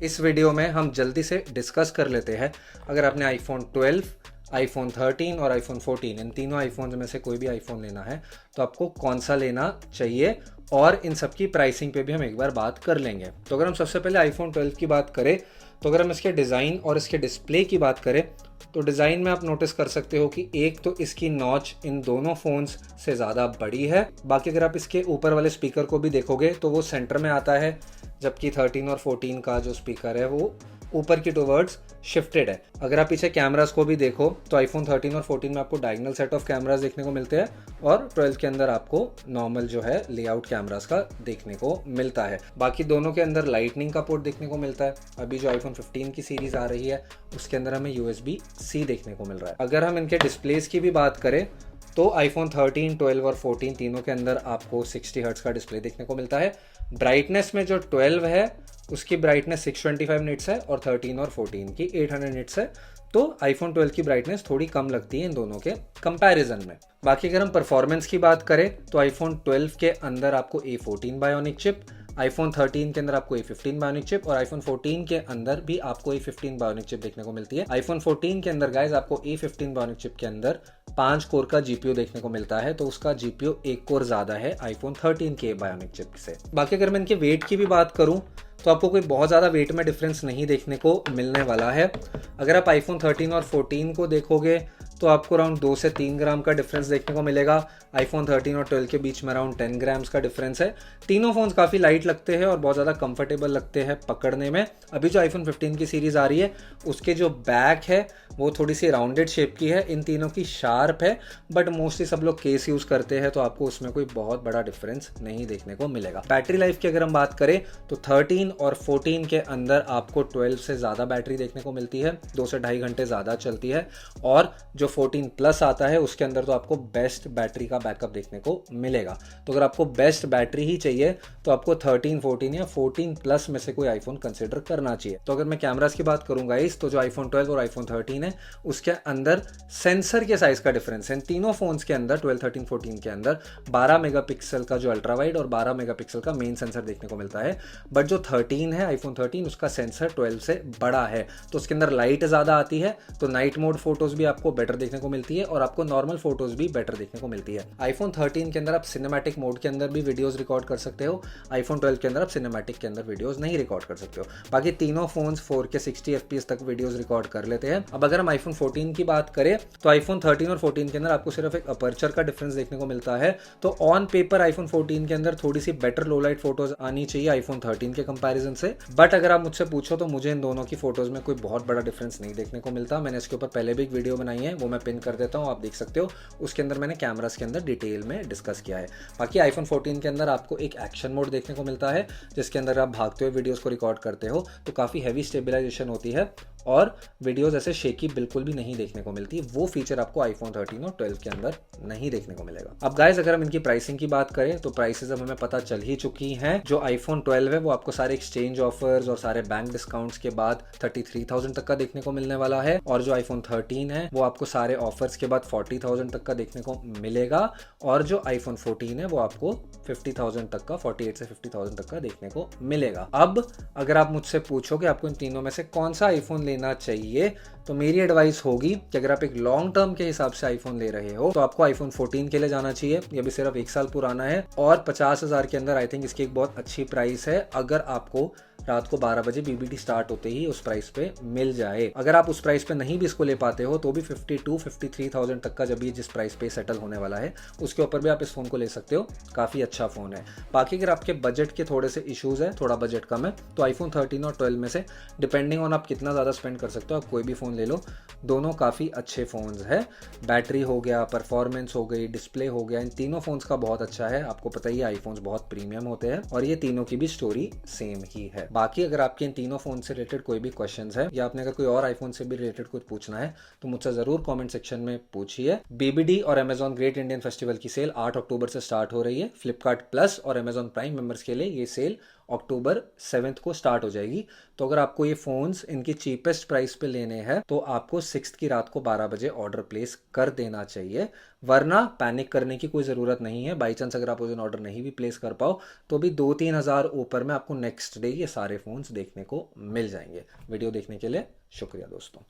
इस वीडियो में हम जल्दी से डिस्कस कर लेते हैं, अगर आपने आईफोन 12, आईफोन 13 और आईफोन 14 इन तीनों आईफोन में से कोई भी आईफोन लेना है तो आपको कौन सा लेना चाहिए, और इन सब की प्राइसिंग पे भी हम एक बार बात कर लेंगे। तो अगर हम सबसे पहले आईफोन 12 की बात करें तो अगर हम इसके डिज़ाइन और इसके डिस्प्ले की बात करें तो डिज़ाइन में आप नोटिस कर सकते हो कि एक तो इसकी नॉच इन दोनों फ़ोन्स से ज़्यादा बड़ी है। बाकी अगर आप इसके ऊपर वाले स्पीकर को भी देखोगे तो वो सेंटर में आता है, जबकि 13 और 14 का जो स्पीकर है वो ऊपर की टूवर्ड्स शिफ्टेड है। अगर आप पीछे कैमरास को भी देखो तो आईफोन 13 और 14 में आपको डायगोनल सेट ऑफ कैमरास देखने को मिलते हैं और 12 के अंदर आपको नॉर्मल जो है लेआउट कैमरास का देखने को मिलता है। बाकी दोनों के अंदर लाइटनिंग का पोर्ट देखने को मिलता है। अभी जो आईफोन 15 की सीरीज आ रही है उसके अंदर हमें USB-C देखने को मिल रहा है। अगर हम इनके डिस्प्लेस की भी बात करें तो आईफोन 13, 12 और 14 तीनों के अंदर आपको 60 हर्ट्ज का डिस्प्ले देखने को मिलता है। ब्राइटनेस में जो 12 है उसकी ब्राइटनेस 625 निट्स है और 13 और 14 की 800 निट्स है। तो आईफोन 12 की ब्राइटनेस थोड़ी कम लगती है इन दोनों के कंपैरिजन में। बाकी अगर हम परफॉर्मेंस की बात करें तो आईफोन 12 के अंदर आपको A14 बायोनिक चिप, आईफोन 13 के अंदर आपको A15 बायोनिक चिप और आईफोन 14 के अंदर भी आपको A15 बायोनिक चिप देखने को मिलती है। आईफोन 14 के अंदर गाइज आपको A15 बायोनिक चिप के अंदर 5 कोर का GPU देखने को मिलता है, तो उसका GPU 1 कोर ज्यादा है आईफोन 13 के बायोनिक चिप से। बाकी अगर मैं इनके वेट की भी बात करूं तो आपको कोई बहुत ज़्यादा वेट में डिफरेंस नहीं देखने को मिलने वाला है। अगर आप आईफोन 13 और 14 को देखोगे तो आपको अराउंड 2 से 3 ग्राम का डिफरेंस देखने को मिलेगा। आईफोन 13 और 12 के बीच में अराउंड 10 ग्राम्स का डिफरेंस है। तीनों फोन्स काफ़ी लाइट लगते हैं और बहुत ज़्यादा कंफर्टेबल लगते हैं पकड़ने में। अभी जो आईफोन 15 की सीरीज़ आ रही है उसके जो बैक है वो थोड़ी सी राउंडेड शेप की है, इन तीनों की शार्प है, बट मोस्टली सब लोग केस यूज़ करते हैं तो आपको उसमें कोई बहुत बड़ा डिफरेंस नहीं देखने को मिलेगा। बैटरी लाइफ की अगर हम बात करें तो 13 और 14 के अंदर आपको 12 से ज़्यादा बैटरी देखने को मिलती है, 2 से ढाई घंटे ज़्यादा चलती है। और जो 14 प्लस आता है उसके अंदर तो आपको बेस्ट बैटरी का बैकअप देखने को मिलेगा। तो अगर आपको बेस्ट बैटरी ही चाहिए तो आपको 13, 14 या 14 प्लस में से कोई आईफोन कंसिडर करना चाहिए। तो अगर मैं कैमरास की बात करूंगा इस तो जो आईफोन 12 और आईफोन 13 है उसके अंदर सेंसर के साइज का डिफरेंस है। तीनों फोन्स के अंदर 12, 13, 14 के अंदर 12 मेगापिक्सल का जो अल्ट्रा वाइड और 12 मेगापिक्सल का मेन सेंसर देखने को मिलता है। बट जो 13 है आईफोन 13 उसका सेंसर 12 से बड़ा है, तो उसके अंदर लाइट ज़्यादा आती है, तो नाइट मोड फोटोज भी आपको बेटर देखने को मिलती है और आपको नॉर्मल फोटोज भी बेटर देखने को मिलती है। आईफोन 13 के अंदर आप सिनेमैटिक मोड के अंदर भी वीडियोस रिकॉर्ड कर सकते हो, आईफोन 12 के अंदर आप सिनेमैटिक के अंदर वीडियोस नहीं रिकॉर्ड कर सकते हो। बाकी तीनों फोन्स 4K 60 FPS तक वीडियोस रिकॉर्ड कर लेते हैं। अब अगर हम आईफोन 14 की बात करें तो आईफोन 13 और 14 के अंदर आपको सिर्फ एक अपर्चर का डिफरेंस देखने को मिलता है, तो ऑन पेपर आईफोन 14 के अंदर थोड़ी सी बेटर लो लाइट फोटोज आनी चाहिए आईफोन 13 के कंपैरिजन से। बट अगर आप मुझसे पूछो तो मुझे इन दोनों की फोटोज में कोई बहुत बड़ा डिफरेंस नहीं देखने को मिलता। मैंने इसके ऊपर पहले भी एक वीडियो बनाई है, वो मैं पिन कर देता हूँ, आप देख सकते हो। उसके अंदर मैंने कैमरास के अंदर डिटेल में डिस्कस किया है। बाकी आईफोन 14 के अंदर आपको एक एक्शन मोड देखने को मिलता है जिसके अंदर आप भागते हुए वीडियोस को रिकॉर्ड करते हो तो काफ़ी हैवी स्टेबलाइजेशन होती है और वीडियोस ऐसे शेकी बिल्कुल भी नहीं देखने को मिलती। वो फीचर आपको आईफोन 13 और 12 के अंदर नहीं देखने को मिलेगा। अब गाइस अगर हम इनकी प्राइसिंग की बात करें तो प्राइसेस अब हमें पता चल ही चुकी हैं। जो आईफोन 12 है वो आपको सारे एक्सचेंज ऑफर्स और सारे बैंक डिस्काउंट्स के बाद 33,000 तक का देखने को मिलने वाला है, और जो आईफोन 13 है वो आपको सारे ऑफर्स के बाद 40,000 तक का देखने को मिलेगा, और जो आईफोन 14 है वो आपको 50,000 तक का, 48 से 50,000 तक का देखने को मिलेगा। अब अगर आप मुझसे पूछो कि आपको इन तीनों में से कौन सा आईफोन लेना चाहिए तो मेरी एडवाइस होगी कि अगर आप एक लॉन्ग टर्म के हिसाब से आईफोन ले रहे हो तो आपको आईफोन 14 के लिए जाना चाहिए। ये भी सिर्फ 1 साल पुराना है और 50,000 के अंदर आई थिंक इसकी एक बहुत अच्छी प्राइस है। अगर आपको रात को 12 बजे BBT स्टार्ट होते ही उस प्राइस पे मिल जाए, अगर आप उस प्राइस पे नहीं भी इसको ले पाते हो तो भी 52-53,000 तक का जब ये जिस प्राइस पे सेटल होने वाला है उसके ऊपर भी आप इस फोन को ले सकते हो। काफ़ी अच्छा फ़ोन है। बाकी अगर आपके बजट के थोड़े से इश्यूज़ है, थोड़ा बजट कम है, तो आईफोन 13 और 12 में से डिपेंडिंग ऑन आप कितना ज़्यादा स्पेंड कर सकते हो आप कोई भी फ़ोन ले लो। दोनों काफ़ी अच्छे फ़ोन्स है। बैटरी हो गया, परफॉर्मेंस हो गई, डिस्प्ले हो गया, इन तीनों फ़ोन्स का बहुत अच्छा है। आपको पता ही है आईफोन्स बहुत प्रीमियम होते हैं और ये तीनों की भी स्टोरी सेम ही है। बाकी अगर आपके इन तीनों फोन से रिलेटेड कोई भी क्वेश्चंस है या आपने अगर कोई और आईफोन से भी रिलेटेड कुछ पूछना है तो मुझसे जरूर कमेंट सेक्शन में पूछिए। BBD और Amazon ग्रेट इंडियन फेस्टिवल की सेल 8 अक्टूबर से स्टार्ट हो रही है। फ्लिपकार्ट प्लस और Amazon प्राइम मेंबर्स के लिए ये सेल अक्टूबर 7 को स्टार्ट हो जाएगी। तो अगर आपको ये फ़ोन्स इनकी चीपेस्ट प्राइस पे लेने हैं तो आपको 6 की रात को 12 बजे ऑर्डर प्लेस कर देना चाहिए, वरना पैनिक करने की कोई ज़रूरत नहीं है। बाई चांस अगर आप उस दिन ऑर्डर नहीं भी प्लेस कर पाओ तो भी 2-3 हज़ार ऊपर में आपको नेक्स्ट डे ये सारे फ़ोन्स देखने को मिल जाएंगे। वीडियो देखने के लिए शुक्रिया दोस्तों।